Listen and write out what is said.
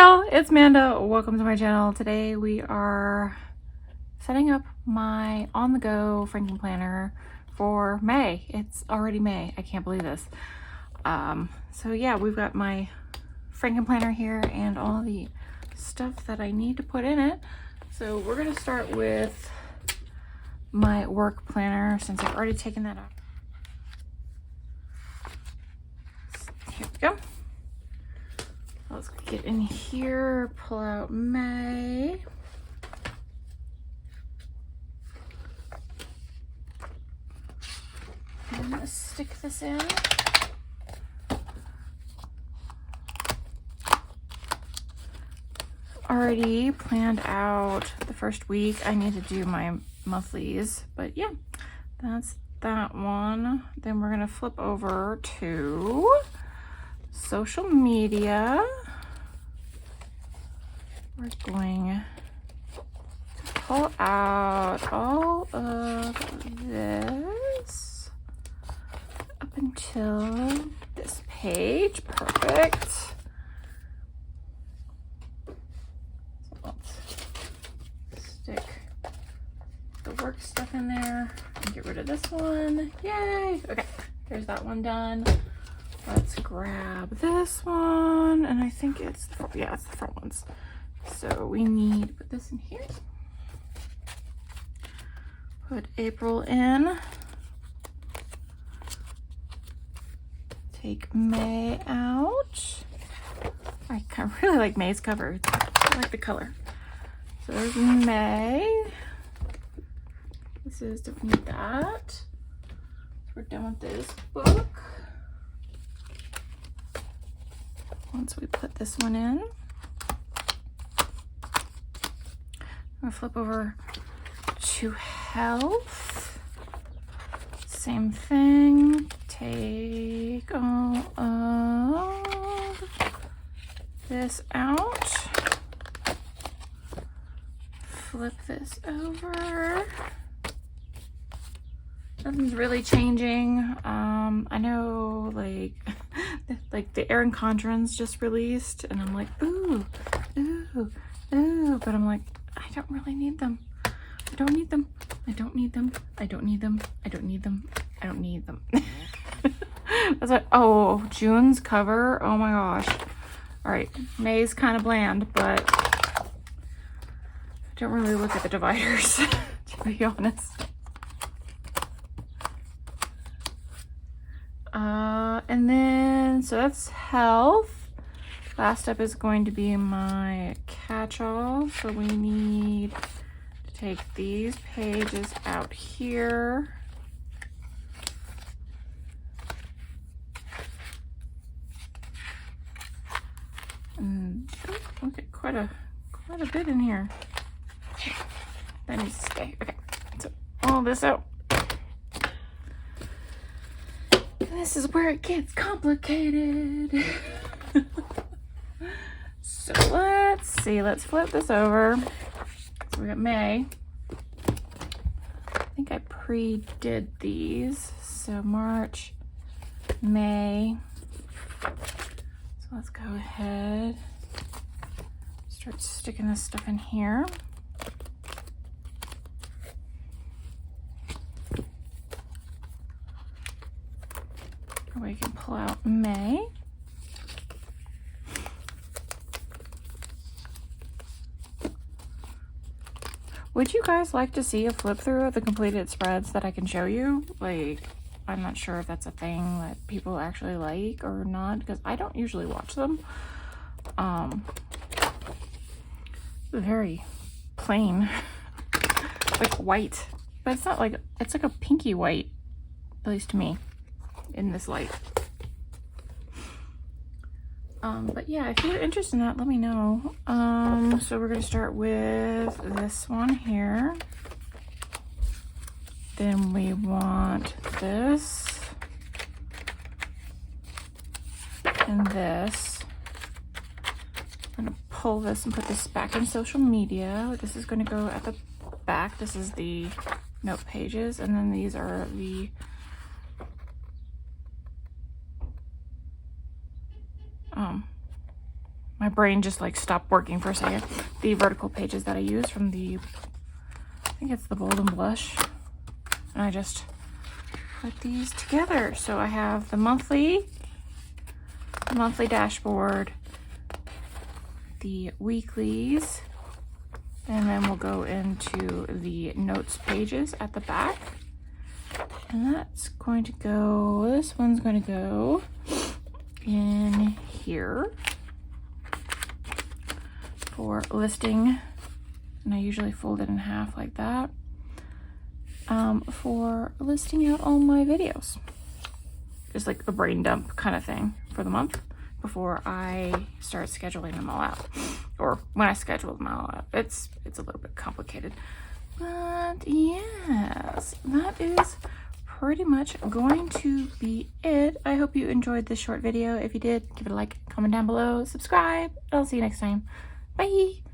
y'all, it's Manda. Welcome to my channel. Today we are setting up my on-the-go Frankenplanner for May. It's already May. I can't believe this. So yeah, we've got my Frankenplanner here and all the stuff that I need to put in it. So we're gonna start with my work planner since I've already taken that out. Here we go. Let's get in here, pull out May. And I'm gonna stick this in. Already planned out the first week. I need to do my monthlies, but yeah, that's that one. Then we're gonna flip over to social media. We're going to pull out all of this up until this page. Perfect. So let's stick the work stuff in there and get rid of this one. Yay! Okay, there's that one done. Let's grab this one, and I think it's the front, yeah, it's the front ones. So we need to put this in here. Put April in. Take May out. I really like May's cover. I like the color. So there's May. This is, don't need that. So we're done with this book. Once we put this one in, I'm gonna flip over to health. Same thing. Take all of this out. Flip this over. Nothing's really changing. I know like the Erin Condren's just released and I'm like, ooh, ooh, ooh, but I'm like, I don't really need them. I don't need them. I don't need them. I don't need them. I don't need them. I don't need them. That's like, oh, June's cover. Oh my gosh. All right, May's kind of bland, but I don't really look at the dividers, to be honest. And then, so that's health. Last up is going to be my catch-all. So we need to take these pages out here. And okay, quite a bit in here. That needs to stay. Okay, so all this out. This is where it gets complicated. So let's see, let's flip this over. So we got May. I think I pre-did these. So March, May. So let's go ahead, start sticking this stuff in here. We can pull out May. Would you guys like to see a flip through of the completed spreads that I can show you? Like, I'm not sure if that's a thing that people actually like or not, because I don't usually watch them. Very plain, like white, but it's not like, it's like a pinky white, at least to me. In this light. But yeah, if you're interested in that, let me know. So we're gonna start with this one here. Then we want this and this. I'm gonna pull this and put this back in social media. This is gonna go at the back. This is the note pages, and then these are the my brain just like stopped working for a second. The vertical pages that I use from the, I think it's the Bold and Blush. And I just put these together. So I have the monthly dashboard, the weeklies, and then we'll go into the notes pages at the back. And that's going to go, this one's going to go in here for listing. And I usually fold it in half like that for listing out all my videos. Just like a brain dump kind of thing for the month before I start scheduling them all out. Or when I schedule them all out. It's a little bit complicated. But yes, that is pretty much going to be it. I hope you enjoyed this short video. If you did, give it a like, comment down below, subscribe. I'll see you next time. Bye!